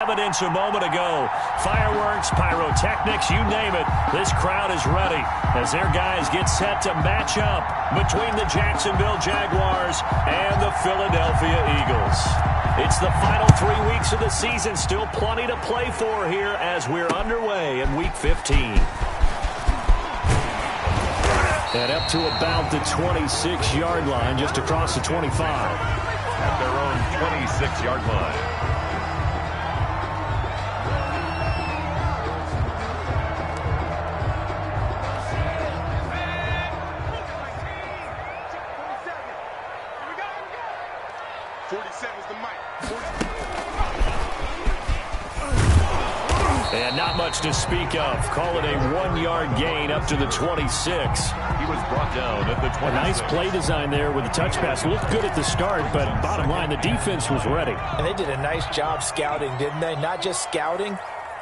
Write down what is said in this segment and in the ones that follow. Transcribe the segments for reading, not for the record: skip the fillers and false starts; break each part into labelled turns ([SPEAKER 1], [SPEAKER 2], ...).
[SPEAKER 1] Evidence a moment ago. Fireworks, pyrotechnics, you name it. This crowd is ready as their guys get set to match up between the Jacksonville Jaguars and the Philadelphia Eagles. It's the final 3 weeks of the season. Still plenty to play for here as we're underway in Week 15. And up to about the 26-yard line, just across the 25.
[SPEAKER 2] At their own 26-yard line.
[SPEAKER 1] And not much to speak of. Call it a 1-yard gain up to the 26.
[SPEAKER 2] He was brought down at the 26.
[SPEAKER 1] A nice play design there with the touch pass. Looked good at the start, but bottom line, the defense was ready.
[SPEAKER 3] And they did a nice job scouting, didn't they? Not just scouting,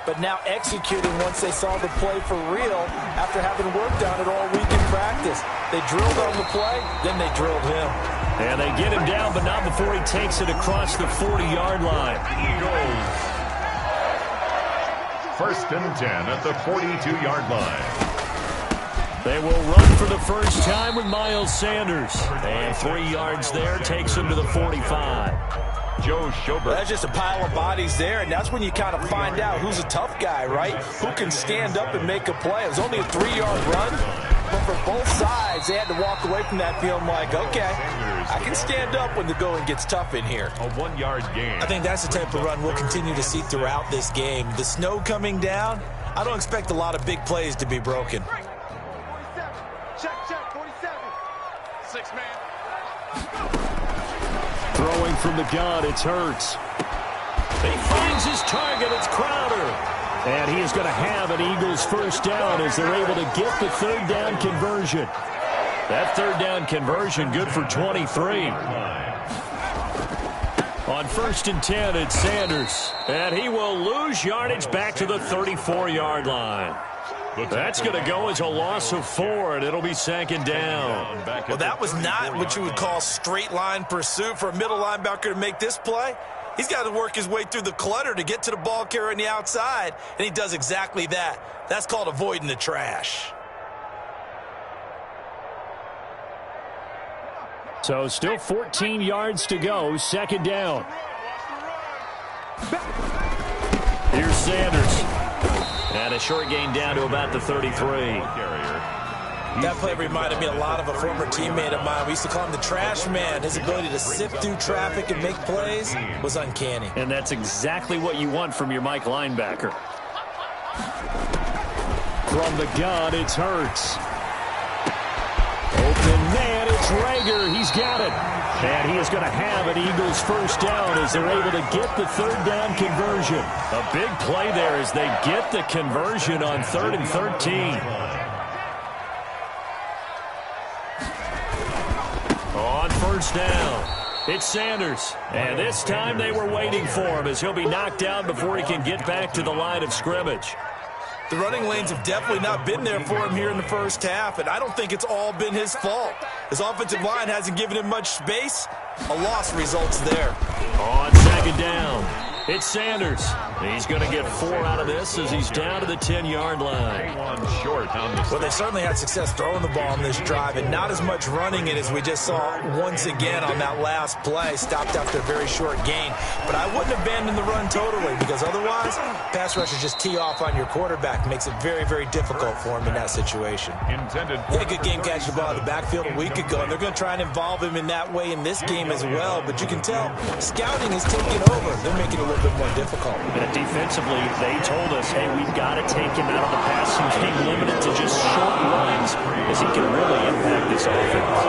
[SPEAKER 3] but now executing once they saw the play for real after having worked on it all week in practice. They drilled on the play, then they drilled him.
[SPEAKER 1] And they get him down, but not before he takes it across the 40-yard line.
[SPEAKER 2] Eagles. First and 10 at the 42-yard line.
[SPEAKER 1] They will run for the first time with Miles Sanders. And 3 yards there takes him to the 45.
[SPEAKER 2] Joe Schobert.
[SPEAKER 3] That's just a pile of bodies there, and that's when you kind of find out who's a tough guy, right? Who can stand up and make a play. It was only a 3-yard run, but for both sides, they had to walk away from that feeling like, okay, I can stand up when the going gets tough in here.
[SPEAKER 2] A 1-yard gain.
[SPEAKER 3] I think that's the type of run we'll continue to see throughout this game. The snow coming down, I don't expect a lot of big plays to be broken.
[SPEAKER 4] 47. Check, 47. 6-man.
[SPEAKER 1] Throwing from the gun, it's Hurts. He finds his target, it's Crowder. And he is going to have an Eagles first down as they're able to get the third down conversion. That third down conversion good for 23. On first and 10, it's Sanders. And he will lose yardage back to the 34-yard line. That's going to go as a loss of 4, and it'll be second down.
[SPEAKER 3] Well, that was not what you would call straight line pursuit for a middle linebacker to make this play. He's got to work his way through the clutter to get to the ball carrier on the outside, and he does exactly that. That's called avoiding the trash.
[SPEAKER 1] So still 14 yards to go, second down. Here's Sanders. And a short gain down to about the 33.
[SPEAKER 3] That play reminded me a lot of a former teammate of mine. We used to call him the trash man. His ability to sift through traffic and make plays was uncanny.
[SPEAKER 1] And that's exactly what you want from your Mike linebacker. From the gun, it's Hurts. Open man, it's Rager. He's got it. And he is going to have an Eagles first down as they're able to get the third down conversion. A big play there as they get the conversion on 3rd and 13. On first down, it's Sanders. And this time they were waiting for him as he'll be knocked down before he can get back to the line of scrimmage.
[SPEAKER 3] The running lanes have definitely not been there for him here in the first half, and I don't think it's all been his fault. His offensive line hasn't given him much space. A loss results there.
[SPEAKER 1] On second down, it's Sanders. He's going to get 4 out of this as he's down to the 10-yard line.
[SPEAKER 3] Well, they certainly had success throwing the ball on this drive, and not as much running it as we just saw once again on that last play. Stopped after a very short gain. But I wouldn't abandon the run totally, because otherwise, pass rushers just tee off on your quarterback. Makes it very, very difficult for him in that situation. He had a good game catching the ball in the backfield a week ago, and they're going to try and involve him in that way in this game as well. But you can tell scouting is taking over. They're making it a little bit more difficult.
[SPEAKER 1] And defensively, they told us, hey, we've got to take him out of the passing game, limited to just short runs, as he can really impact this offense.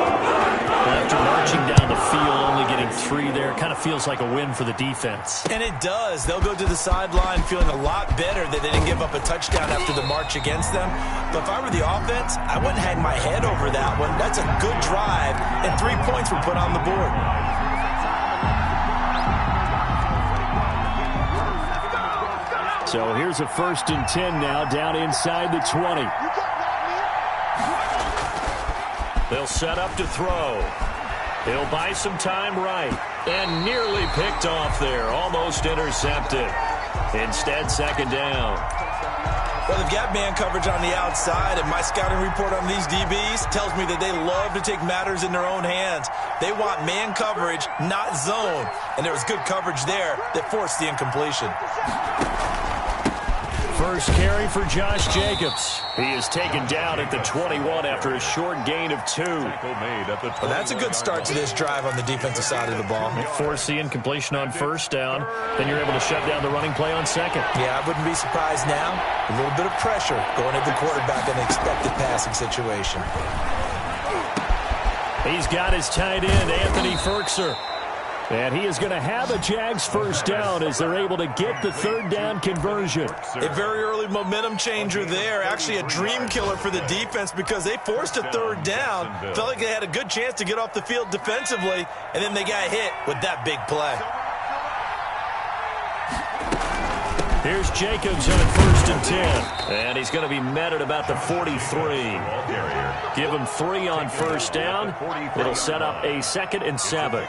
[SPEAKER 1] After marching down the field, only getting 3 there, kind of feels like a win for the defense.
[SPEAKER 3] And it does. They'll go to the sideline feeling a lot better that they didn't give up a touchdown after the march against them. But if I were the offense, I wouldn't hang my head over that one. That's a good drive, and 3 points were put on the board.
[SPEAKER 1] So here's a first and 10 now, down inside the 20. They'll set up to throw. He'll buy some time right. And nearly picked off there. Almost intercepted. Instead, second down.
[SPEAKER 3] Well, they've got man coverage on the outside, and my scouting report on these DBs tells me that they love to take matters in their own hands. They want man coverage, not zone. And there was good coverage there that forced the incompletion.
[SPEAKER 1] First carry for Josh Jacobs. He is taken down at the 21 after a short gain of 2.
[SPEAKER 3] Well, that's a good start to this drive on the defensive side of the ball.
[SPEAKER 1] Force the incompletion on first down. Then you're able to shut down the running play on second.
[SPEAKER 3] Yeah, I wouldn't be surprised now. A little bit of pressure going at the quarterback in an expected passing situation.
[SPEAKER 1] He's got his tight end, Anthony Firkser. And he is going to have a Jags first down as they're able to get the third down conversion.
[SPEAKER 3] A very early momentum changer there. Actually a dream killer for the defense because they forced a third down. Felt like they had a good chance to get off the field defensively, and then they got hit with that big play.
[SPEAKER 1] Here's Jacobs on first and 10. And he's going to be met at about the 43. Give him 3 on first down. It'll set up a 2nd and 7.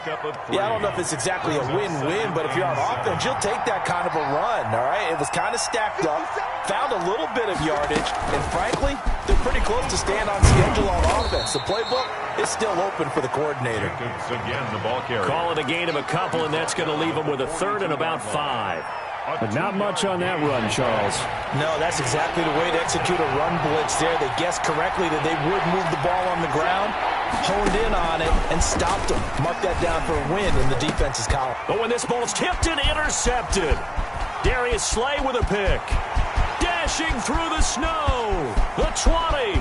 [SPEAKER 3] Yeah, I don't know if it's exactly a win-win, but if you're on offense, you'll take that kind of a run, all right? It was kind of stacked up, found a little bit of yardage, and frankly, they're pretty close to staying on schedule on offense. The playbook is still open for the coordinator.
[SPEAKER 2] Again, the ball carrier.
[SPEAKER 1] Call it a gain of a couple, and that's going to leave him with a 3rd and about 5. But not much on that run, Charles.
[SPEAKER 3] No, that's exactly the way to execute a run blitz there. They guessed correctly that they would move the ball on the ground, honed in on it, and stopped them. Mark that down for a win in the defense's column.
[SPEAKER 1] But when this ball's tipped and intercepted, Darius Slay with a pick. Dashing through the snow, the 20.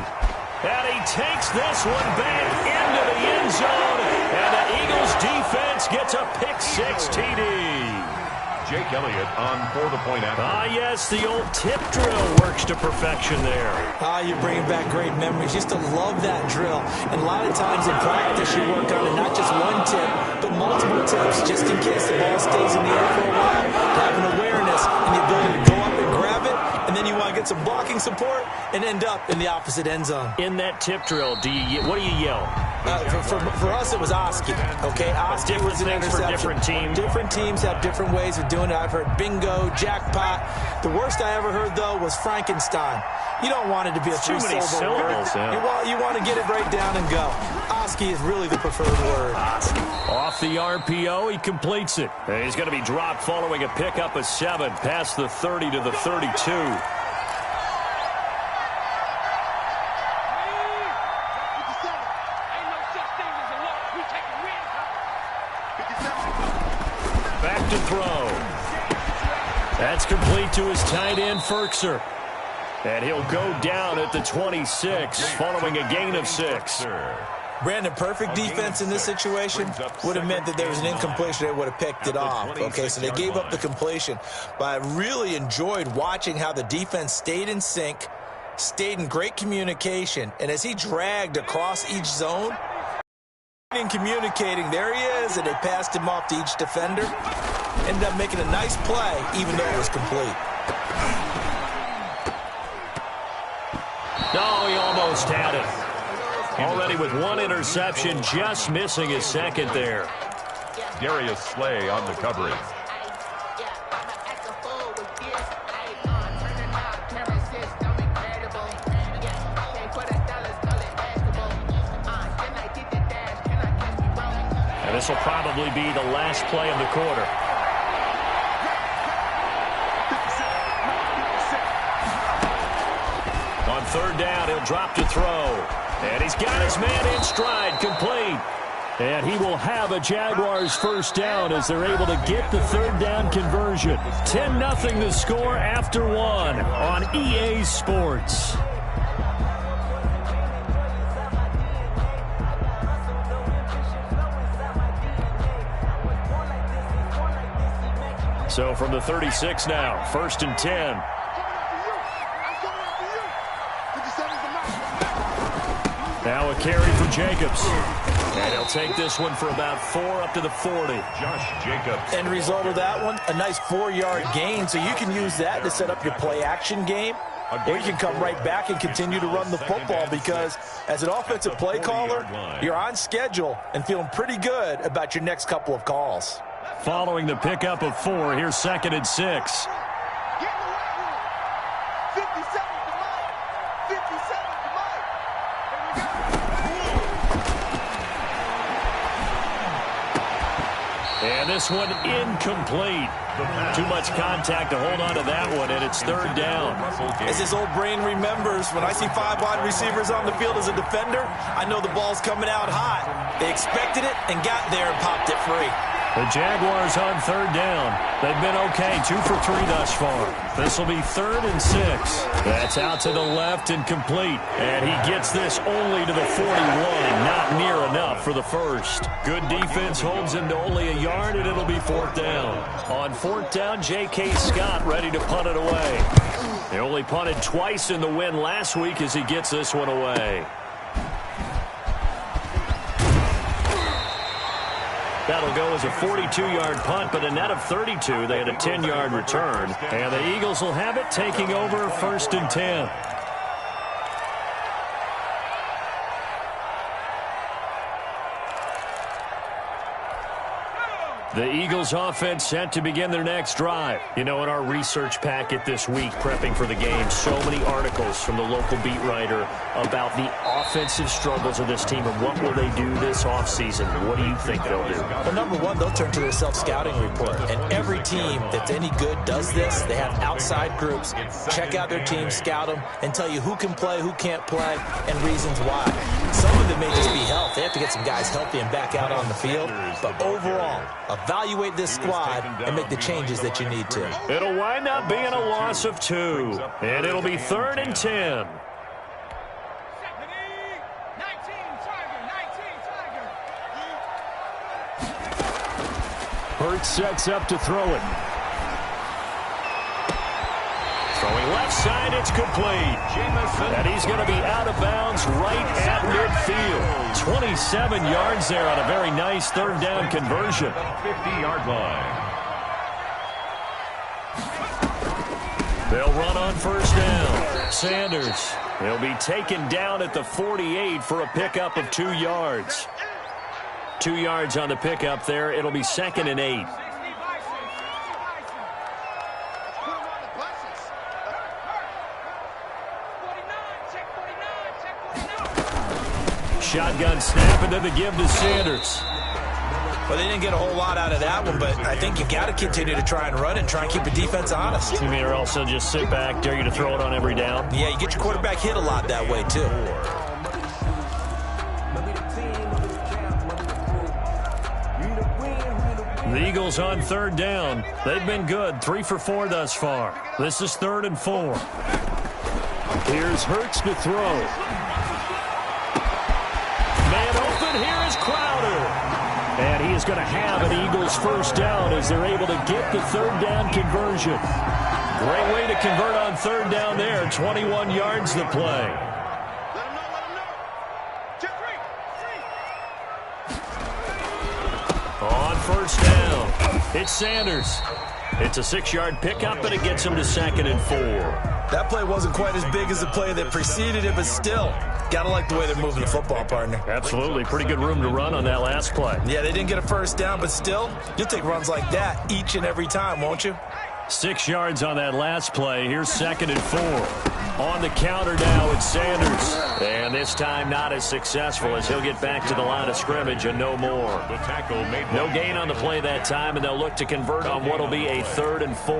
[SPEAKER 1] And he takes this one back into the end zone. And the Eagles defense gets a pick-6 TD.
[SPEAKER 2] Jake Elliott on for the point after.
[SPEAKER 1] Yes, the old tip drill works to perfection there.
[SPEAKER 3] You're bringing back great memories. Used to love that drill. And a lot of times in practice, you work on it, not just one tip, but multiple tips, just in case the ball stays in the air for a while. Having awareness and the ability to go up and grab it, and then you want to get some blocking support and end up in the opposite end zone.
[SPEAKER 1] In that tip drill, what do you yell?
[SPEAKER 3] For us, it was Oski. Okay, Oski was an interception.
[SPEAKER 1] For different teams.
[SPEAKER 3] Different teams have different ways of doing it. I've heard bingo, jackpot. The worst I ever heard, though, was Frankenstein. You don't want it to be a three-syllable word.
[SPEAKER 1] Yeah.
[SPEAKER 3] You want to get it right down and go. Oski is really the preferred word.
[SPEAKER 1] Off the RPO, he completes it. And he's going to be dropped following a pickup of 7 past the 30 to the 32. Back to throw. That's complete to his tight end, Firkser. And he'll go down at the 26 following a gain of 6.
[SPEAKER 3] Brandon, perfect defense in this situation would have meant that there was an incompletion. They would have picked it off. Okay, so they gave up the completion. But I really enjoyed watching how the defense stayed in sync, stayed in great communication, and as he dragged across each zone, in communicating, there he is, and they passed him off to each defender. Ended up making a nice play, even though it was complete.
[SPEAKER 1] No, he almost had it. Already with 1 interception, just missing his 2nd there.
[SPEAKER 2] Darius Slay on the coverage.
[SPEAKER 1] And this will probably be the last play of the quarter. On 3rd down, he'll drop to throw. And he's got his man in stride, complete. And he will have a Jaguars first down as they're able to get the 3rd down conversion. 10-0 the score after 1 on EA Sports. So from the 36 now, 1st and 10. Now a carry for Jacobs. And he'll take this one for about 4 up to the 40.
[SPEAKER 2] Josh Jacobs.
[SPEAKER 3] End result of that one, a nice 4-yard gain. So you can use that to set up your play-action game. Or you can come right back and continue to run the football because as an offensive play caller, you're on schedule and feeling pretty good about your next couple of calls.
[SPEAKER 1] Following the pickup of 4, here's 2nd and 6.
[SPEAKER 4] 57 to Mike. 57 to Mike.
[SPEAKER 1] And this one incomplete. Too much contact to hold on to that one, and it's third down.
[SPEAKER 3] As his old brain remembers, when I see 5 wide receivers on the field as a defender, I know the ball's coming out hot. They expected it and got there and popped it free.
[SPEAKER 1] The Jaguars on third down. They've been okay, 2 for 3 thus far. This will be 3rd and 6. That's out to the left and complete. And he gets this only to the 41. Not near enough for the first. Good defense holds him to only a yard, and it'll be 4th down. On 4th down, J.K. Scott ready to punt it away. He only punted twice in the win last week as he gets this one away. That'll go as a 42-yard punt, but a net of 32. They had a 10-yard return. And the Eagles will have it, taking over 1st and 10. The Eagles offense set to begin their next drive. You know, in our research packet this week, prepping for the game, so many articles from the local beat writer about the offensive struggles of this team and what will they do this offseason. What do you think they'll do?
[SPEAKER 3] Well, number one, they'll turn to their self-scouting report. And every team that's any good does this. They have outside groups. Check out their team, scout them, and tell you who can play, who can't play, and reasons why. Some of it may just be health. They have to get some guys healthy and back out on the field. But overall, evaluate this squad and make the changes that you need to.
[SPEAKER 1] It'll wind up being a loss of 2. And it'll be 3rd and 10. Hurts sets up to throw it. Throwing left side, it's complete. And he's going to be out of bounds right at midfield. 27 yards there on a very nice 3rd down conversion.
[SPEAKER 2] 50-yard line.
[SPEAKER 1] They'll run on 1st down. Sanders, he'll be taken down at the 48 for a pickup of 2 yards. 2 yards on the pickup there. It'll be 2nd and 8. Shotgun snap into the give to Sanders.
[SPEAKER 3] Well, they didn't get a whole lot out of that one, but I think you got to continue to try and run and try and keep the defense honest.
[SPEAKER 1] You mean or also just sit back, dare you to throw it on every down?
[SPEAKER 3] Yeah, you get your quarterback hit a lot that way, too.
[SPEAKER 1] The Eagles on 3rd down. They've been good, 3 for 4 thus far. This is 3rd and 4. Here's Hurts to throw. Man open, here is Crowder. And he is going to have an Eagles 1st down as they're able to get the 3rd down conversion. Great way to convert on 3rd down there. 21 yards the play. On 1st down, it's Sanders. It's a 6-yard pickup, but it gets him to 2nd and 4.
[SPEAKER 3] That play wasn't quite as big as the play that preceded it, but still, gotta like the way they're moving the football, partner.
[SPEAKER 1] Absolutely. Pretty good room to run on that last play.
[SPEAKER 3] Yeah, they didn't get a 1st down, but still, you'll take runs like that each and every time, won't you?
[SPEAKER 1] 6 yards on that last play. Here's 2nd and 4. On the counter now, it's Sanders. And this time not as successful as he'll get back to the line of scrimmage and no more.
[SPEAKER 2] The tackle made
[SPEAKER 1] No gain on the play that time, and they'll look to convert on what will be a 3rd and 4.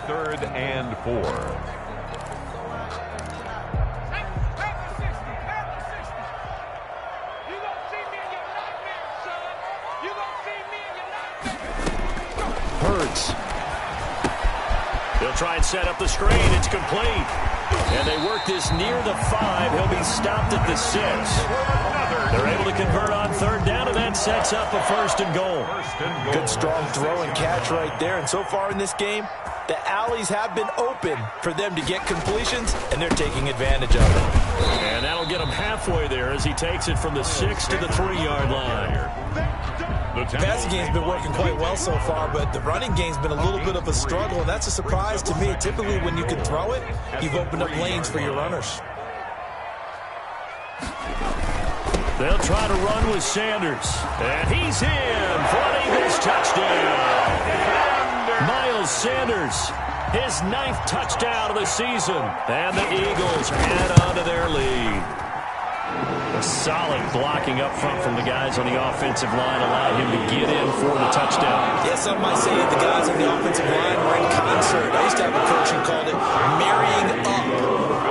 [SPEAKER 2] 3rd and 4.
[SPEAKER 1] Hurts. They'll try and set up the screen. It's complete. And they work this near the 5. He'll be stopped at the 6. They're able to convert on 3rd down, and that sets up a 1st and goal.
[SPEAKER 3] Good, strong throw and catch right there. And so far in this game, the alleys have been open for them to get completions, and they're taking advantage of it.
[SPEAKER 1] And that'll get him halfway there as he takes it from the 6 to the 3-yard line.
[SPEAKER 3] The passing game's been working quite well so far, but the running game's been a little bit of a struggle, and that's a surprise to me. Typically, when you can throw it, you've opened up lanes for your runners.
[SPEAKER 1] They'll try to run with Sanders. And he's in for an Eagles touchdown. Miles Sanders, his 9th touchdown of the season. And the Eagles add on to their lead. A solid blocking up front from the guys on the offensive line allowed him to get in for the touchdown.
[SPEAKER 3] Yes, some might say the guys on the offensive line were in concert. I used to have a coach who called it marrying up,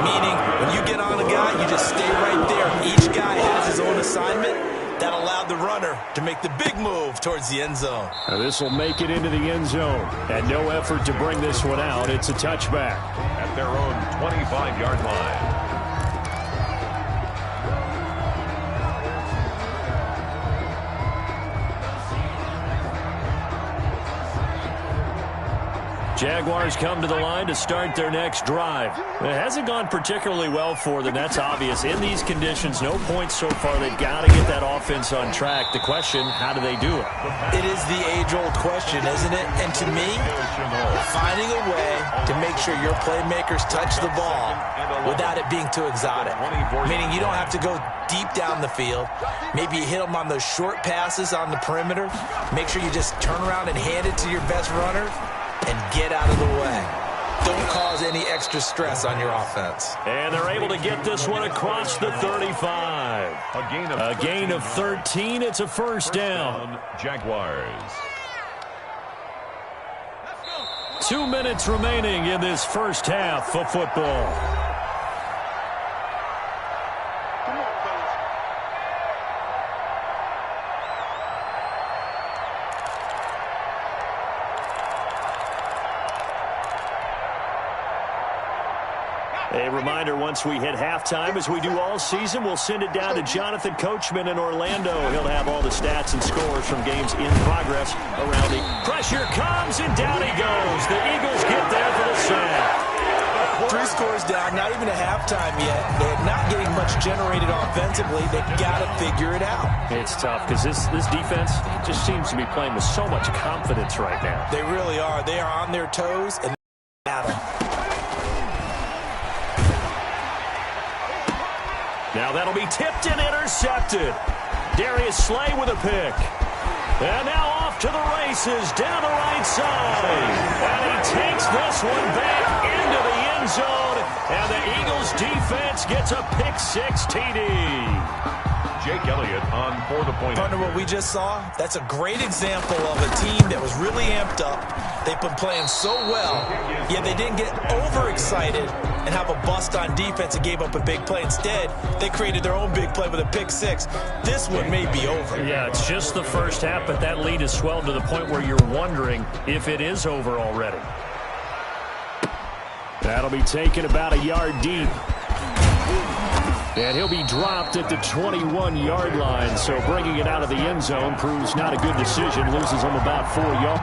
[SPEAKER 3] meaning when you get on a guy, you just stay right there. Each guy has his own assignment. That allowed the runner to make the big move towards the end zone.
[SPEAKER 1] Now this will make it into the end zone. And no effort to bring this one out. It's a touchback.
[SPEAKER 2] At their own 25-yard line.
[SPEAKER 1] Jaguars come to the line to start their next drive. It hasn't gone particularly well for them. That's obvious. In these conditions, no points so far. They've got to get that offense on track. The question, how do they do it?
[SPEAKER 3] It is the age-old question, isn't it? And to me, finding a way to make sure your playmakers touch the ball without it being too exotic. Meaning you don't have to go deep down the field. Maybe you hit them on those short passes on the perimeter. Make sure you just turn around and hand it to your best runner and get out of the way. Don't cause any extra stress on your offense.
[SPEAKER 1] And they're able to get this one across the 35. A gain of 13. It's a first down.
[SPEAKER 2] Jaguars.
[SPEAKER 1] 2 minutes remaining in this first half of football. A reminder, once we hit halftime, as we do all season, we'll send it down to Jonathan Coachman in Orlando. He'll have all the stats and scores from games in progress around the... Pressure comes, and down he goes. The Eagles get there for the sack.
[SPEAKER 3] 3 scores down, not even a halftime yet. They're not getting much generated offensively. They've got to figure it out.
[SPEAKER 1] It's tough because this defense just seems to be playing with so much confidence right now.
[SPEAKER 3] They really are. They are on their toes and battle.
[SPEAKER 1] Now that'll be tipped and intercepted. Darius Slay with a pick. And now off to the races down the right side. And he takes this one back into the end zone. And the Eagles defense gets a pick-6 TD.
[SPEAKER 2] Jake Elliott on for the point.
[SPEAKER 3] Partner, what we just saw, that's a great example of a team that was really amped up. They've been playing so well, yet they didn't get overexcited and have a bust on defense and gave up a big play. Instead, they created their own big play with a pick-6. This one may be over.
[SPEAKER 1] Yeah, it's just the first half, but that lead has swelled to the point where you're wondering if it is over already. That'll be taken about a yard deep. And he'll be dropped at the 21-yard line, so bringing it out of the end zone proves not a good decision. Loses him about 4 yards.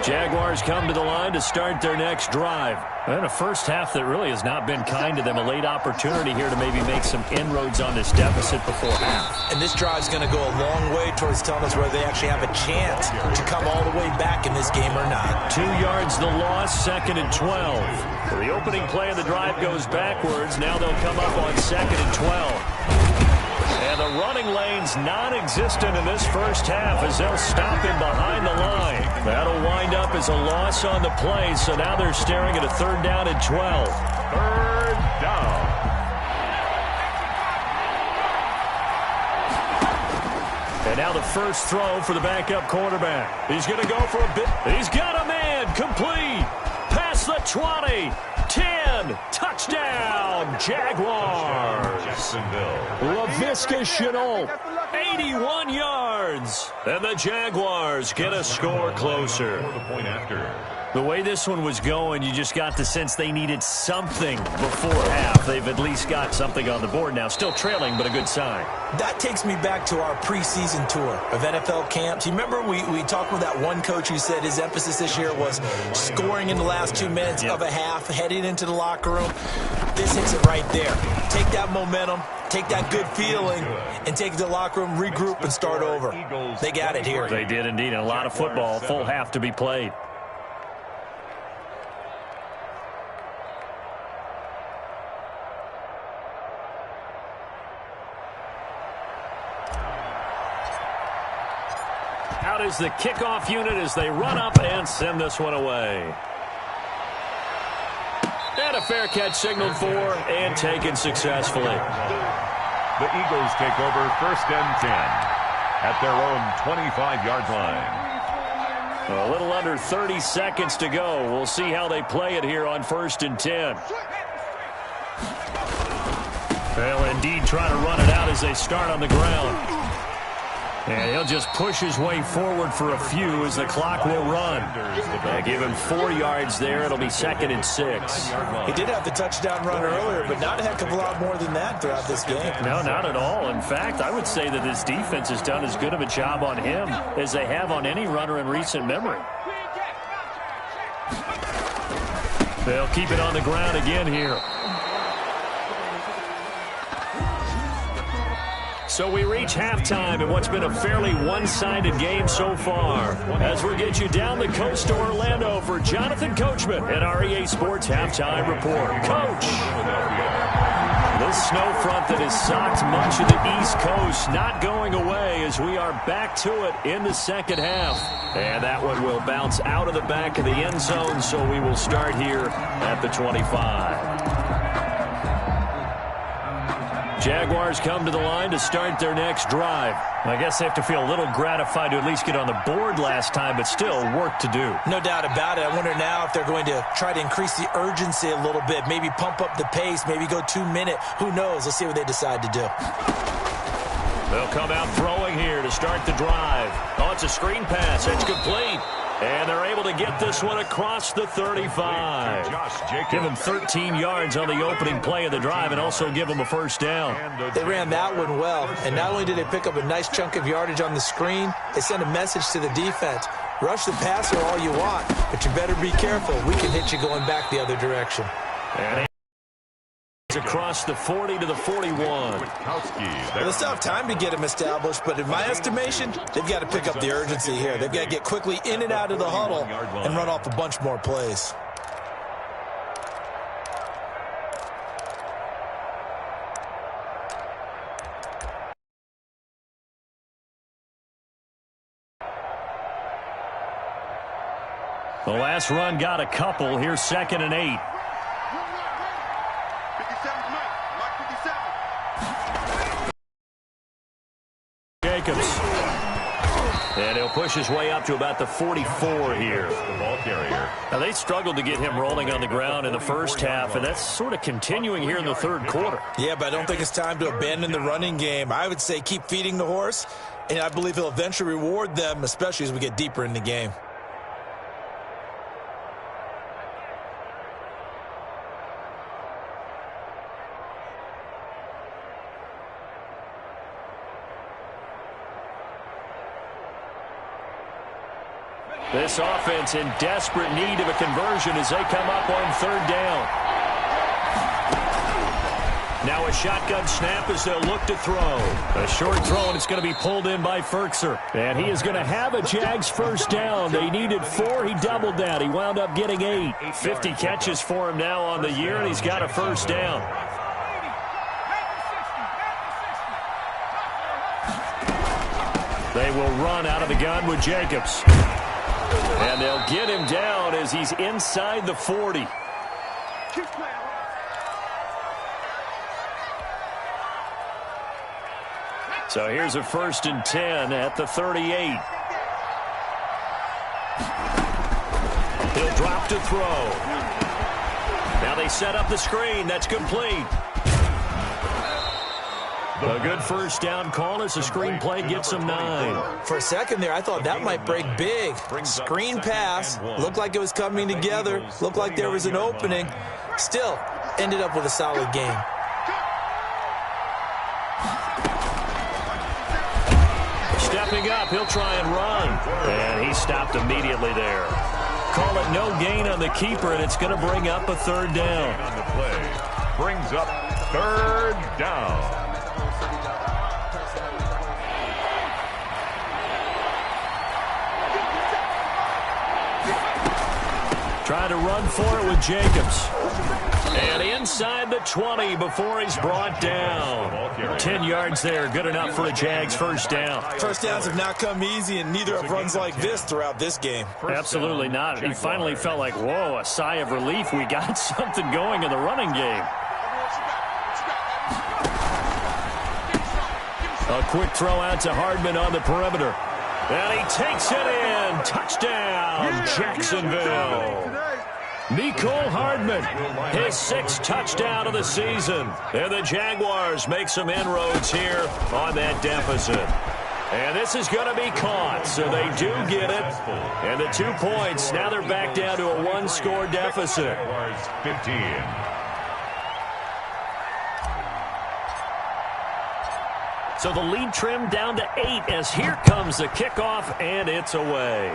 [SPEAKER 1] Jaguars come to the line to start their next drive. And a first half that really has not been kind to them. A late opportunity here to maybe make some inroads on this deficit before half.
[SPEAKER 3] And this drive's going to go a long way towards telling us whether they actually have a chance to come all the way back in this game or not.
[SPEAKER 1] 2 yards the loss, 2nd and 12. So the opening play of the drive goes backwards. Now they'll come up on 2nd and 12. And the running lane's non-existent in this first half as they'll stop him behind the line. That'll wind up as a loss on the play, so now they're staring at a 3rd down and 12.
[SPEAKER 2] 3rd down.
[SPEAKER 1] And now the first throw for the backup quarterback. He's going to go for a bit. He's got a man complete. Past the 20. 10. Touchdown, Jaguars.
[SPEAKER 2] Jacksonville.
[SPEAKER 1] Laviska Shenault, 81 yards. And the Jaguars get a score closer.
[SPEAKER 2] For the point after.
[SPEAKER 1] The way this one was going, you just got the sense they needed something before half. They've at least got something on the board now. Still trailing, but a good sign.
[SPEAKER 3] That takes me back to our preseason tour of NFL camps. You remember we talked with that one coach who said his emphasis this year was scoring in the last 2 minutes of a half, heading into the locker room. This hits it right there. Take that momentum, take that good feeling, and take it to the locker room, regroup, and start over. They got it here.
[SPEAKER 1] They did indeed, and a lot of football, full half to be played. Out is the kickoff unit as they run up and send this one away. And a fair catch signaled for and taken successfully.
[SPEAKER 2] The Eagles take over 1st and 10 at their own 25-yard line.
[SPEAKER 1] A little under 30 seconds to go. We'll see how they play it here on 1st and 10. They'll indeed try to run it out as they start on the ground. And he'll just push his way forward for a few as the clock will run. Give him 4 yards there. It'll be 2nd and 6.
[SPEAKER 3] He did have the touchdown run earlier, but not a heck of a lot more than that throughout this game.
[SPEAKER 1] No, not at all. In fact, I would say that this defense has done as good of a job on him as they have on any runner in recent memory. They'll keep it on the ground again here. So we reach halftime in what's been a fairly one-sided game so far. As we get you down the coast to Orlando for Jonathan Coachman at our EA Sports Halftime Report. Coach! This snow front that has socked much of the East Coast not going away as we are back to it in the second half. And that one will bounce out of the back of the end zone, so we will start here at the 25. Jaguars come to the line to start their next drive. I guess they have to feel a little gratified to at least get on the board last time, but still work to do.
[SPEAKER 3] No doubt about it. I wonder now if they're going to try to increase the urgency a little bit, maybe pump up the pace, maybe go 2-minute. Who knows? Let's see what they decide to do.
[SPEAKER 1] They'll come out throwing here to start the drive. Oh, it's a screen pass. It's complete. And they're able to get this one across the 35. Give them 13 yards on the opening play of the drive and also give them a first down.
[SPEAKER 3] They ran that one well. And not only did they pick up a nice chunk of yardage on the screen, they sent a message to the defense. Rush the passer all you want, but you better be careful. We can hit you going back the other direction.
[SPEAKER 1] And across the 40 to the 41.
[SPEAKER 3] Well, they still have time to get him established, but in my estimation, they've got to pick up the urgency here. They've got to get quickly in and out of the huddle and run off a bunch more plays.
[SPEAKER 1] The last run got a couple. Here's 2nd and 8. Jacobs. And he'll push his way up to about the 44 here.
[SPEAKER 2] The ball carrier.
[SPEAKER 1] Now, they struggled to get him rolling on the ground in the first half, and that's sort of continuing here in the third quarter.
[SPEAKER 3] Yeah, but I don't think it's time to abandon the running game. I would say keep feeding the horse, and I believe he'll eventually reward them, especially as we get deeper in the game.
[SPEAKER 1] This offense in desperate need of a conversion as they come up on 3rd down. Now a shotgun snap as they'll look to throw. A short throw, and it's going to be pulled in by Firkser. And he is going to have a Jags first down. They needed 4. He doubled that. He wound up getting 8. 50 catches for him now on the year, and he's got a first down. They will run out of the gun with Jacobs. And they'll get him down as he's inside the 40. So here's a 1st and 10 at the 38. He'll drop to throw. Now they set up the screen. That's complete. A good first down call as the screen play gets him 9.
[SPEAKER 3] For a second there, I thought that might break big. Screen pass. Looked like it was coming together. Looked like there was an opening. Still, ended up with a solid game.
[SPEAKER 1] Stepping up, he'll try and run. And he stopped immediately there. Call it no gain on the keeper, and it's going to bring up a 3rd down.
[SPEAKER 2] On the play. Brings up 3rd down.
[SPEAKER 1] Trying to run for it with Jacobs. And inside the 20 before he's brought down. 10 yards there, good enough for a Jags first down.
[SPEAKER 3] First downs have not come easy, and neither have runs like this throughout this game.
[SPEAKER 1] Absolutely not. He finally felt like, whoa, a sigh of relief. We got something going in the running game. A quick throw out to Hardman on the perimeter. And he takes it in. Touchdown, Jacksonville. Mecole Hardman, his 6th touchdown of the season. And the Jaguars make some inroads here on that deficit. And this is going to be caught, so they do get it. And the 2 points, now they're back down to a 1-score deficit.
[SPEAKER 2] 15.
[SPEAKER 1] So the lead trimmed down to 8 as here comes the kickoff, and it's away.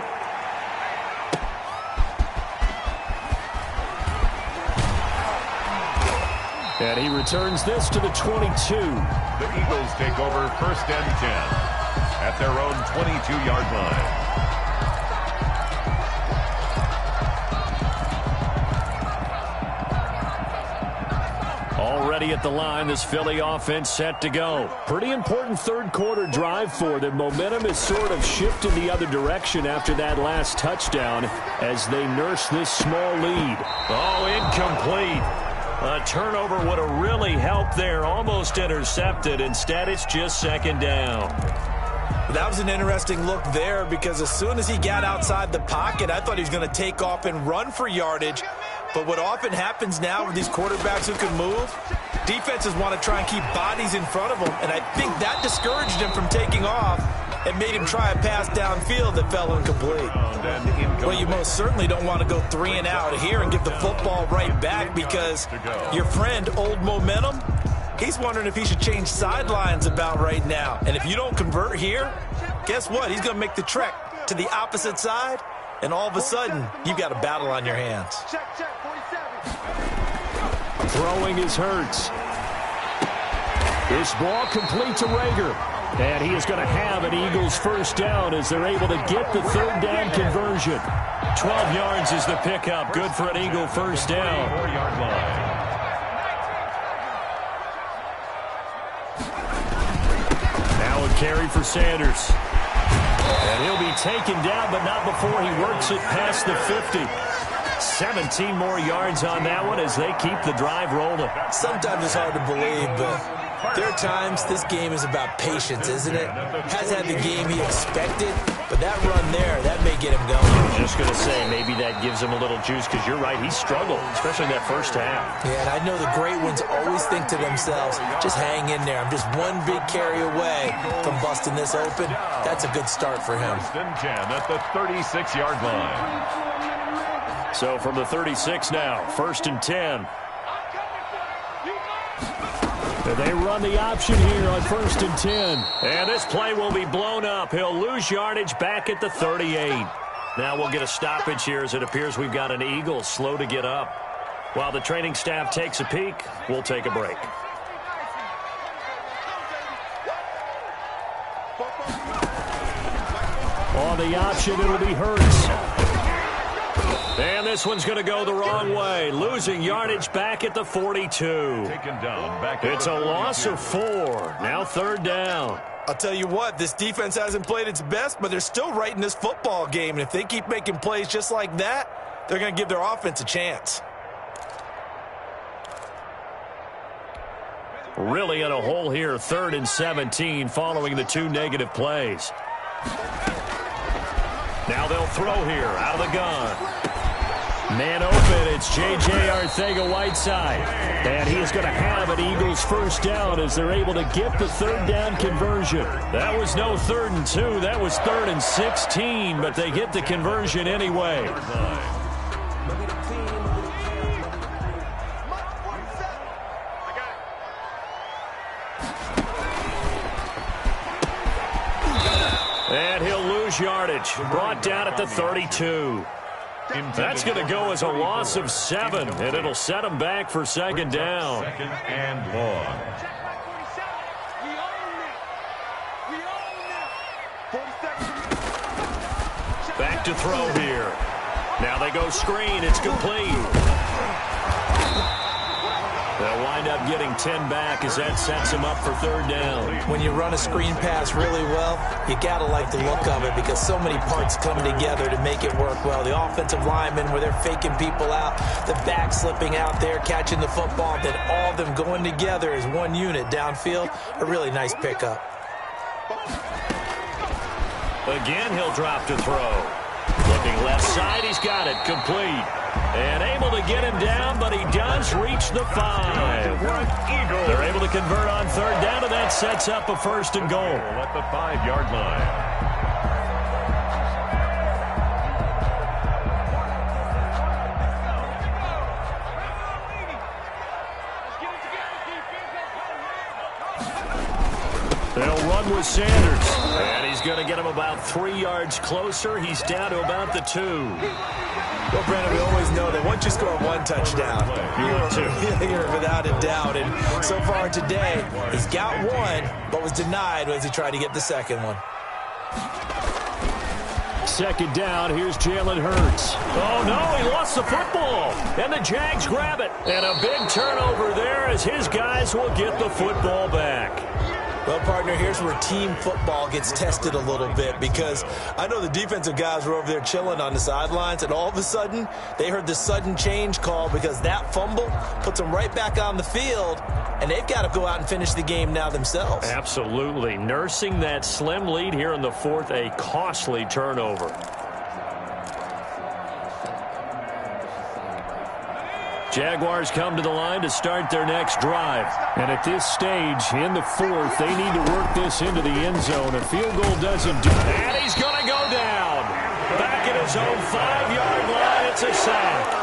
[SPEAKER 1] And he returns this to the 22.
[SPEAKER 2] The Eagles take over first and 10 at their own 22-yard line.
[SPEAKER 1] Already at the line, this Philly offense set to go. Pretty important third-quarter drive for them. Momentum has sort of shifted the other direction after that last touchdown as they nurse this small lead. Oh, incomplete. A turnover would have really helped there. Almost intercepted. Instead, it's just second down.
[SPEAKER 3] That was an interesting look there because as soon as he got outside the pocket, I thought he was going to take off and run for yardage. But what often happens now with these quarterbacks who can move, defenses want to try and keep bodies in front of them. And I think that discouraged him from taking off and made him try a pass downfield that fell incomplete. Well, you most certainly don't want to go 3 and out here and give the football right back because your friend, Old Momentum, he's wondering if he should change sidelines about right now. And if you don't convert here, guess what? He's going to make the trek to the opposite side, and all of a sudden, you've got a battle on your hands.
[SPEAKER 1] Throwing is Hurts. This ball complete to Rager. And he is going to have an Eagles first down as they're able to get the third down conversion. 12 yards is the pickup. Good for an Eagle first down.
[SPEAKER 2] 4-yard line.
[SPEAKER 1] Now a carry for Sanders. And he'll be taken down, but not before he works it past the 50. 17 more yards on that one as they keep the drive rolling.
[SPEAKER 3] Sometimes it's hard to believe, but there are times this game is about patience, isn't it? Hasn't had the game he expected, but that run there, that may get him going.
[SPEAKER 1] I was just going to say, maybe that gives him a little juice because you're right, he struggled, especially in that first half.
[SPEAKER 3] Yeah, and I know the great ones always think to themselves, just hang in there. I'm just one big carry away from busting this open. That's a good start for him.
[SPEAKER 2] First and 10 at the 36-yard line.
[SPEAKER 1] So from the 36 now, first and 10. They run the option here on first and 10. And this play will be blown up. He'll lose yardage back at the 38. Now we'll get a stoppage here as it appears we've got an Eagle slow to get up. While the training staff takes a peek, we'll take a break. On the option, it'll be Hurts. And this one's going to go the wrong way. Losing yardage back at the 42.
[SPEAKER 2] Taken down back at
[SPEAKER 1] It's a loss of 4. Now third down.
[SPEAKER 3] I'll tell you what, this defense hasn't played its best, but they're still right in this football game. And if they keep making plays just like that, they're going to give their offense a chance.
[SPEAKER 1] Really in a hole here, 3rd and 17 following the 2 negative plays. Now they'll throw here out of the gun. Man open, it's J.J. Arcega-Whiteside. And he is going to have an Eagles first down as they're able to get the third down conversion. That was no 3rd and 2, that was 3rd and 16, but they get the conversion anyway. And he'll lose yardage, brought down at the 32. That's going to go as a loss of 7, and it'll set them back for second down.
[SPEAKER 2] Second and long.
[SPEAKER 1] Back to throw here. Now they go screen. It's complete. wind up getting 10 back as that sets him up for third down.
[SPEAKER 3] When you run a screen pass really well, you got to like the look of it because so many parts come together to make it work well. The offensive linemen, where they're faking people out, the back slipping out there, catching the football, then all of them going together as one unit downfield. A really nice pickup.
[SPEAKER 1] Again, he'll drop to throw. Looking left side, he's got it, complete. And able to get him down, but he does reach the 5. They're able to convert on third down, and that sets up a first and goal.
[SPEAKER 2] At the 5-yard line.
[SPEAKER 1] They'll run with Sanders. And he's going to get him about 3 yards closer. He's down to about the 2.
[SPEAKER 3] Well, Brandon, we always know that once you score one touchdown, you're without a doubt. And so far today, he's got one, but was denied as he tried to get the second one.
[SPEAKER 1] Second down, here's Jalen Hurts. Oh, no, he lost the football. And the Jags grab it. And a big turnover there as his guys will get the football back.
[SPEAKER 3] Well, partner, here's where team football gets tested a little bit because I know the defensive guys were over there chilling on the sidelines, and all of a sudden, they heard the sudden change call because that fumble puts them right back on the field, and they've got to go out and finish the game now themselves.
[SPEAKER 1] Absolutely. Nursing that slim lead here in the fourth, a costly turnover. Jaguars come to the line to start their next drive. And at this stage, in the fourth, they need to work this into the end zone. A field goal doesn't do it. And he's going to go down. Back at his own 5-yard line, it's a sack.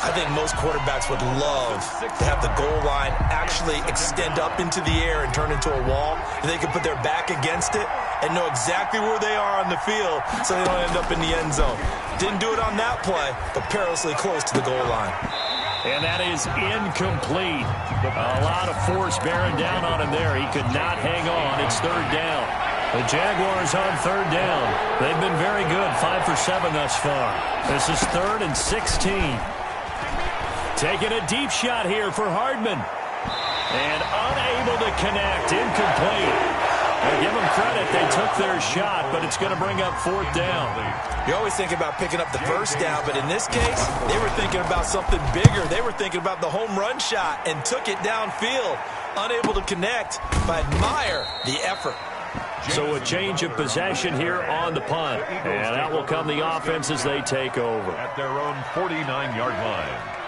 [SPEAKER 3] I think most quarterbacks would love to have the goal line actually extend up into the air and turn into a wall. And they can put their back against it and know exactly where they are on the field so they don't end up in the end zone. Didn't do it on that play, but perilously close to the goal line.
[SPEAKER 1] And that is incomplete. A lot of force bearing down on him there. He could not hang on. It's third down. The Jaguars on third down. They've been very good, 5 for 7 thus far. This is 3rd and 16. Taking a deep shot here for Hardman. And unable to connect. Incomplete. Now give them credit. They took their shot, but it's going to bring up 4th down.
[SPEAKER 3] You always think about picking up the first down, but in this case, they were thinking about something bigger. They were thinking about the home run shot and took it downfield. Unable to connect, but admire the effort.
[SPEAKER 1] So a change of possession here on the punt. And out will come the offense as they take over.
[SPEAKER 2] At their own 49-yard line.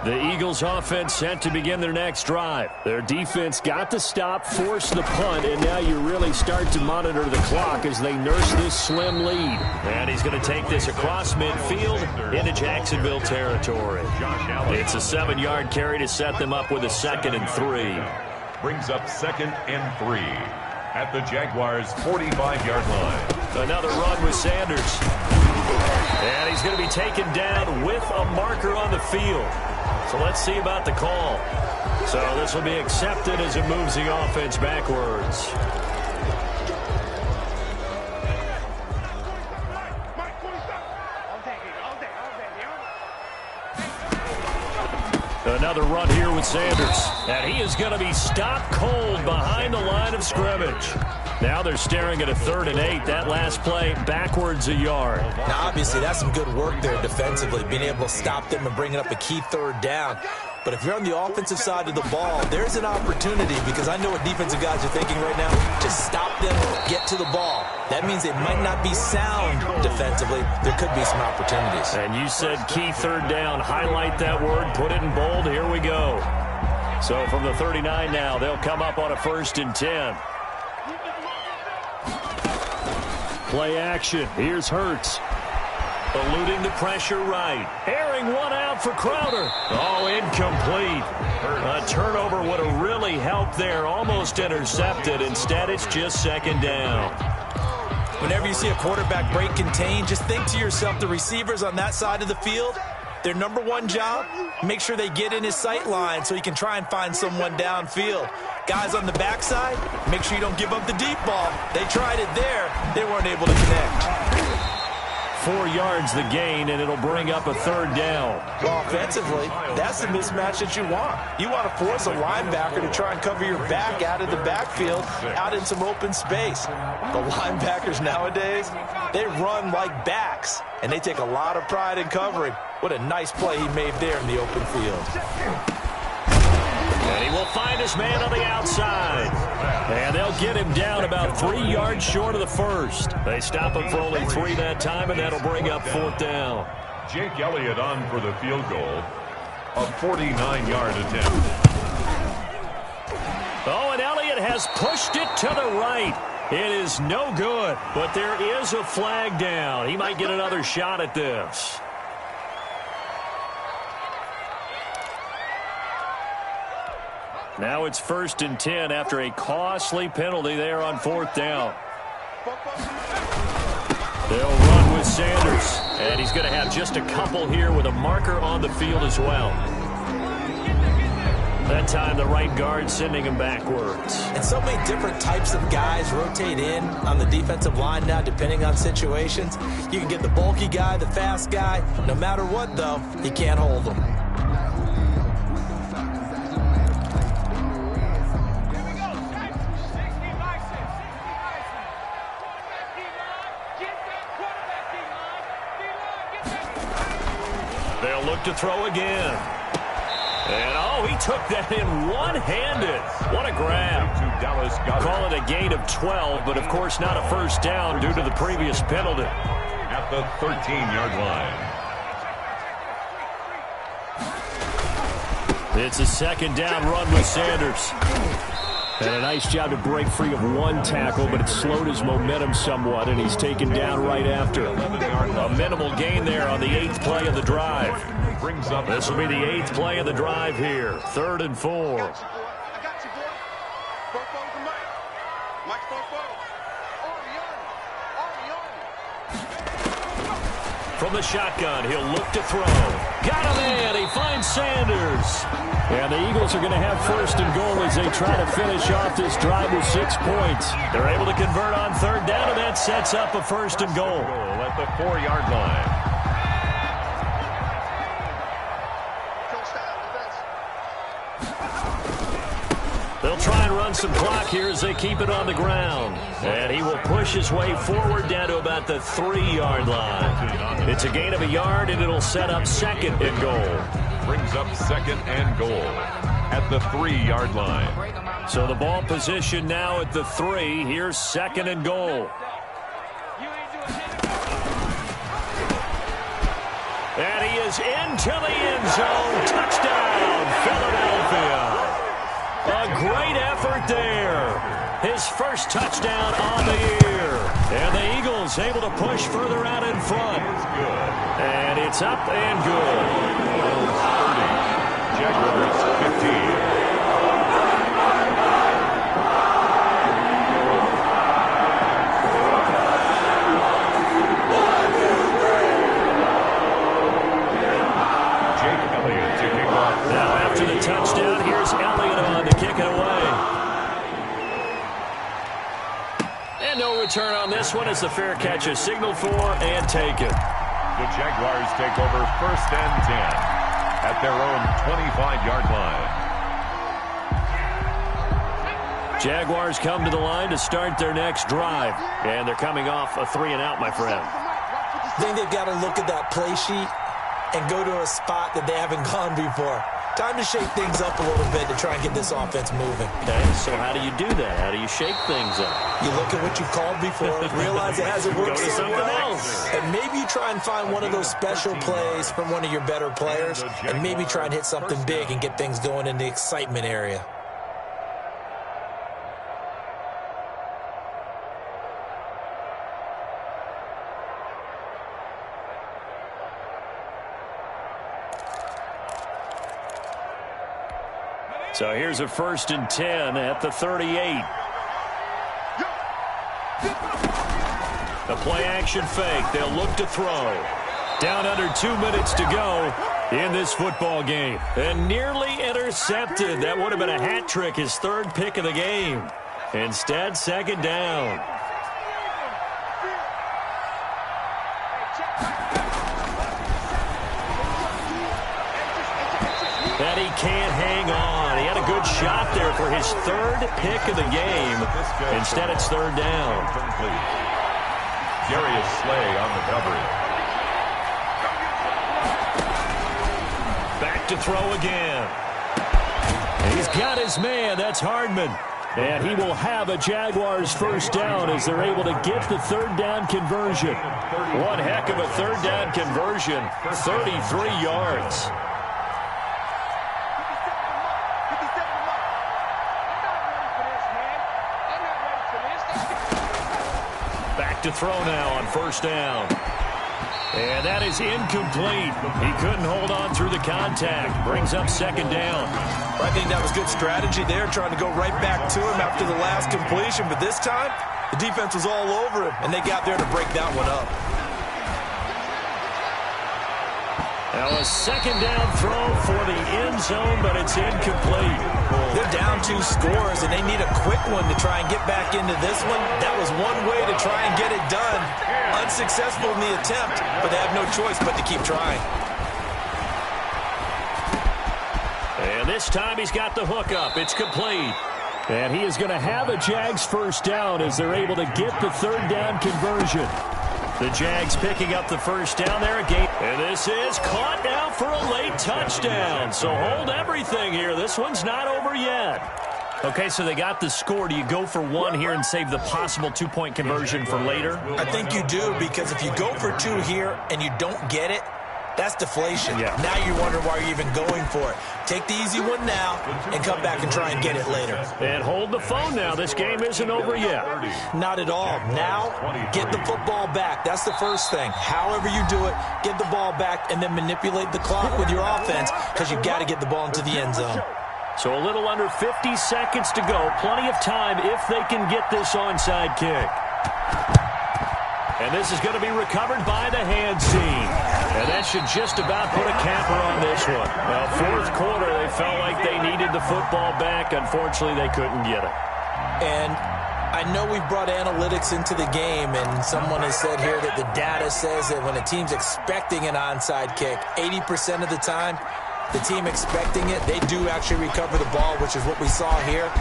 [SPEAKER 1] The Eagles offense set to begin their next drive. Their defense got the stop, forced the punt, and now you really start to monitor the clock as they nurse this slim lead. And he's going to take this across midfield into Jacksonville territory. It's a 7-yard carry to set them up with a 2nd and 3.
[SPEAKER 2] Brings up 2nd and 3 at the Jaguars' 45-yard line.
[SPEAKER 1] Another run with Sanders. And he's going to be taken down with a marker on the field. So let's see about the call. So this will be accepted as it moves the offense backwards. Another run here with Sanders. And he is going to be stopped cold behind the line of scrimmage. Now they're staring at a 3rd and 8. That last play backwards a yard.
[SPEAKER 3] Now, obviously, that's some good work there defensively, being able to stop them and bringing up a key 3rd down. But if you're on the offensive side of the ball, there's an opportunity because I know what defensive guys are thinking right now. Just stop them, get to the ball. That means they might not be sound defensively. There could be some opportunities.
[SPEAKER 1] And you said key 3rd down. Highlight that word. Put it in bold. Here we go. So from the 39 now, they'll come up on a 1st and 10. Play action. Here's Hurts. Eluding the pressure right. Airing one out for Crowder. Oh, incomplete. A turnover would have really helped there. Almost intercepted. Instead, it's just 2nd down.
[SPEAKER 3] Whenever you see a quarterback break contain, just think to yourself, the receivers on that side of the field, Their number one job, make sure they get in his sight line so he can try and find someone downfield. Guys on the backside, make sure you don't give up the deep ball. They tried it there. They weren't able to connect.
[SPEAKER 1] 4 yards the gain, and it'll bring up a third down.
[SPEAKER 3] Well, offensively, that's the mismatch that you want. You want to force a linebacker to try and cover your back out of the backfield, out in some open space. The linebackers nowadays, they run like backs, and they take a lot of pride in covering. What a nice play he made there in the open field.
[SPEAKER 1] And he will find his man on the outside. And they'll get him down about 3 yards short of the first. They stop him for only 3 that time, and that'll bring up fourth down.
[SPEAKER 2] Jake Elliott on for the field goal. A 49-yard attempt.
[SPEAKER 1] Oh, and Elliott has pushed it to the right. It is no good, but there is a flag down. He might get another shot at this. Now it's 1st and 10 after a costly penalty there on fourth down. They'll run with Sanders, and he's going to have just a couple here with a marker on the field as well. That time the right guard sending him backwards.
[SPEAKER 3] And so many different types of guys rotate in on the defensive line now depending on situations. You can get the bulky guy, the fast guy. No matter what, though, he can't hold them.
[SPEAKER 1] They'll look to throw again. And, oh, he took that in one-handed. What a grab. Call it a gain of 12, but, of course, not a first down due to the previous penalty.
[SPEAKER 2] At the 13-yard line.
[SPEAKER 1] It's a second down run with Sanders. And a nice job to break free of one tackle, but it slowed his momentum somewhat, and he's taken down right after. A minimal gain there on the 8th play of the drive. This will be the 8th play of the drive here. 3rd and 4.
[SPEAKER 4] I got you, boy. Both the mic. Mike's both.
[SPEAKER 1] From the shotgun, he'll look to throw. Got him in. He finds Sanders. And the Eagles are going to have 1st and goal as they try to finish off this drive with 6 points. They're able to convert on 3rd down, and that sets up a 1st and goal.
[SPEAKER 2] At the 4-yard line.
[SPEAKER 1] They'll try and run some clock here as they keep it on the ground. And he will push his way forward down to about the 3-yard line. It's a gain of a yard, and it'll set up 2nd and goal.
[SPEAKER 2] Brings up 2nd and goal at the 3-yard line.
[SPEAKER 1] So the ball position now at the 3. Here's 2nd and goal. And he is into the end zone. Touchdown, Philadelphia. A great effort there. His first touchdown on the year. And the Eagles able to push further out in front. And it's up and good.
[SPEAKER 2] Jaguars 15.
[SPEAKER 1] Now after the touchdown, here's Elliott on to kick it away. And no return on this one as the fair catch is signaled for and taken.
[SPEAKER 2] The Jaguars take over 1st and 10 at their own 25-yard line.
[SPEAKER 1] Jaguars come to the line to start their next drive. And they're coming off a 3-and-out, my friend.
[SPEAKER 3] I think they've got to look at that play sheet and go to a spot that they haven't gone before. Time to shake things up a little bit to try and get this offense moving.
[SPEAKER 1] Okay, so how do you do that? How do you shake things up?
[SPEAKER 3] You look at what you've called before, realize it hasn't worked
[SPEAKER 1] Go to
[SPEAKER 3] so
[SPEAKER 1] something
[SPEAKER 3] well,
[SPEAKER 1] else.
[SPEAKER 3] and maybe you try and find one of those special plays from one of your better players, and maybe try and hit something big and get things going in the excitement area.
[SPEAKER 1] So here's a 1st and 10 at the 38. The play action fake. They'll look to throw. Down under 2 minutes to go. in this football game. And nearly intercepted. That would have been a hat trick, his third pick of the game. Instead, second down. And he can't hang on. He had a good shot there for his third pick of the game. Instead, it's third down.
[SPEAKER 2] Darius Slay on the coverage.
[SPEAKER 1] Back to throw again. He's got his man. That's Hardman. And he will have a Jaguars first down as they're able to get the third down conversion. One heck of a third down conversion. 33 yards. Back to throw now on first down. And that is incomplete. He couldn't hold on through the contact. Brings up second down.
[SPEAKER 3] I think that was good strategy there, trying to go right back to him after the last completion. But this time, the defense was all over him, and they got there to break that one up.
[SPEAKER 1] Now a second down throw for the end zone, but it's incomplete.
[SPEAKER 3] They're down 2 scores, and they need a quick one to try and get back into this one. That was one way to try and get it done. Unsuccessful in the attempt, but they have no choice but to keep trying.
[SPEAKER 1] And this time he's got the hook up. It's complete. And he is going to have a Jags first down as they're able to get the third down conversion. The Jags picking up the first down there again. And this is caught now for a late touchdown. So hold everything here. This one's not over yet. Okay, so they got the score. Do you go for one here and save the possible 2-point conversion for later?
[SPEAKER 3] I think you do, because if you go for 2 here and you don't get it, that's deflation.
[SPEAKER 1] Yeah.
[SPEAKER 3] Now you're wondering why you're even going for it. Take the easy one now and come back and try and get it later.
[SPEAKER 1] And hold the phone now. This game isn't over yet.
[SPEAKER 3] Not at all. Now, get the football back. That's the first thing. However you do it, get the ball back and then manipulate the clock with your offense, because you've got to get the ball into the end zone.
[SPEAKER 1] So a little under 50 seconds to go. Plenty of time if they can get this onside kick. And this is going to be recovered by the hands team. And that should just about put a capper on this one. Well, fourth quarter, they felt like they needed the football back. Unfortunately, they couldn't get it.
[SPEAKER 3] And I know we've brought analytics into the game, and someone has said here that the data says that when a team's expecting an onside kick, 80% of the time, the team expecting it, they do actually recover the ball, which is what we saw here.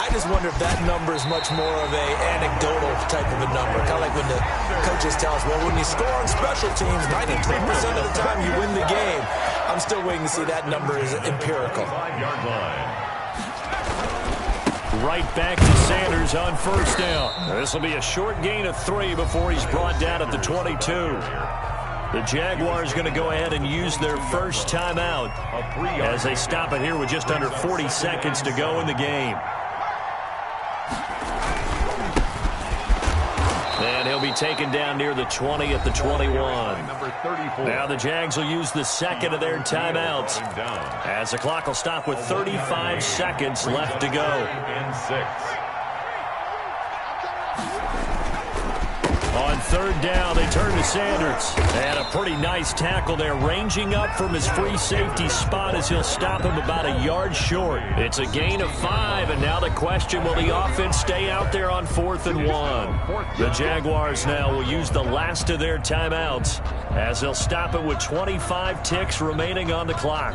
[SPEAKER 3] I just wonder if that number is much more of a anecdotal type of a number. Kind of like when the coaches tell us, well, when you score on special teams, 93% of the time you win the game. I'm still waiting to see that number is empirical.
[SPEAKER 2] 5-yard line.
[SPEAKER 1] Right back to Sanders on first down. This will be a short gain of 3 before he's brought down at the 22. The Jaguars going to go ahead and use their first timeout as they stop it here with just under 40 seconds to go in the game. And he'll be taken down near the 20 at the 21. Now the Jags will use the second of their timeouts as the clock will stop with 35 seconds left to go.
[SPEAKER 2] And 6.
[SPEAKER 1] On third down, they turn to Sanders. And a pretty nice tackle there, ranging up from his free safety spot as he'll stop him about a yard short. It's a gain of 5, and now the question, will the offense stay out there on 4th and 1? The Jaguars now will use the last of their timeouts as they'll stop it with 25 ticks remaining on the clock.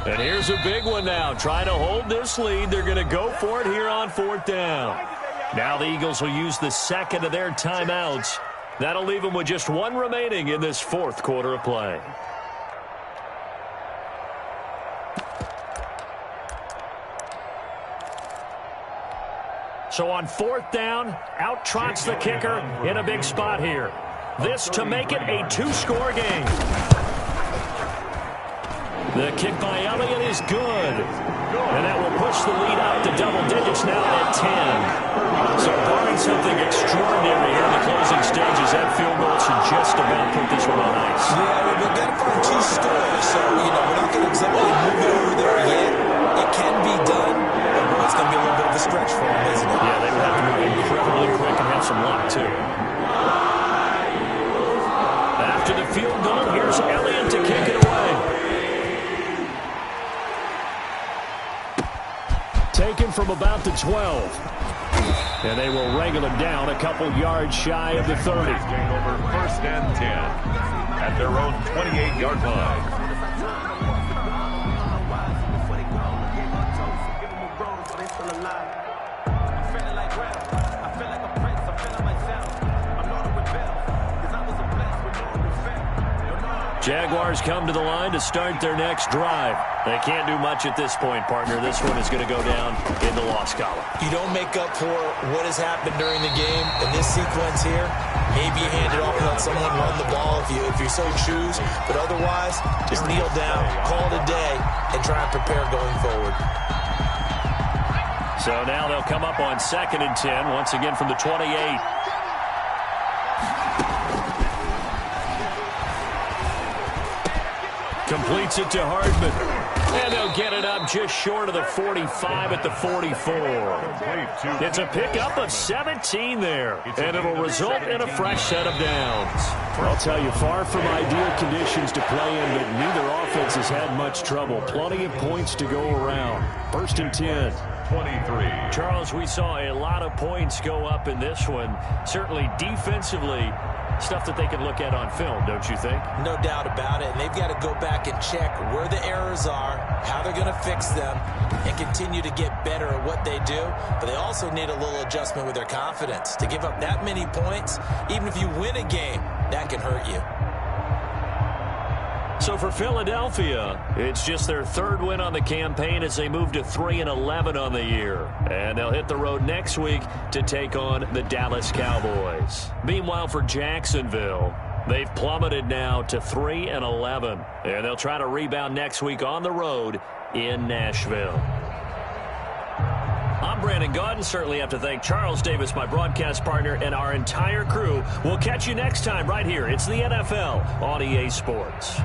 [SPEAKER 1] And here's a big one now. Trying to hold this lead. They're going to go for it here on 4th down. Now the Eagles will use the second of their timeouts. That'll leave them with just 1 remaining in this 4th quarter of play. So on 4th down, out trots the kicker in a big spot here. This to make it a 2-score game. The kick by Elliott is good. And that will push the lead up to double digits now at 10. So barring something extraordinary here in the closing stages, that field goal should just about put this one on ice.
[SPEAKER 3] Yeah, we've got to find 2 scores. So, we're not going to exactly move it over there yet. It can be done, but it's going to be a little bit of a stretch for them, isn't it?
[SPEAKER 1] Yeah, they would have to move incredibly quick and have some luck, too. After the field goal, here's Elliott to kick it away. Taken from about the 12. And they will wrangle it down a couple yards shy of the 30.
[SPEAKER 2] Over 1st and 10 at their own 28-yard line.
[SPEAKER 1] Jaguars come to the line to start their next drive. They can't do much at this point, partner. This one is going to go down in the loss column.
[SPEAKER 3] You don't make up for what has happened during the game. In this sequence here, maybe you hand it off and let someone run the ball if you so choose. But otherwise, just kneel down, call it a day, and try and prepare going forward.
[SPEAKER 1] So now they'll come up on 2nd and 10, once again from the 28. Completes it to Hardman. And they'll get it up just short of the 45 at the 44. It's a pickup of 17 there. And it'll result in a fresh set of downs. I'll tell you, far from ideal conditions to play in, but neither offense has had much trouble. Plenty of points to go around. 1st and 10.
[SPEAKER 2] 23.
[SPEAKER 1] Charles, we saw a lot of points go up in this one. Certainly defensively, stuff that they can look at on film, don't you think?
[SPEAKER 3] No doubt about it. And they've got to go back and check where the errors are, how they're going to fix them, and continue to get better at what they do. But they also need a little adjustment with their confidence. To give up that many points, even if you win a game, that can hurt you.
[SPEAKER 1] So for Philadelphia, it's just their 3rd win on the campaign as they move to 3-11 on the year. And they'll hit the road next week to take on the Dallas Cowboys. Meanwhile, for Jacksonville, they've plummeted now to 3-11. And they'll try to rebound next week on the road in Nashville. I'm Brandon Gaudin. Certainly have to thank Charles Davis, my broadcast partner, and our entire crew. We'll catch you next time right here. It's the NFL on EA Sports.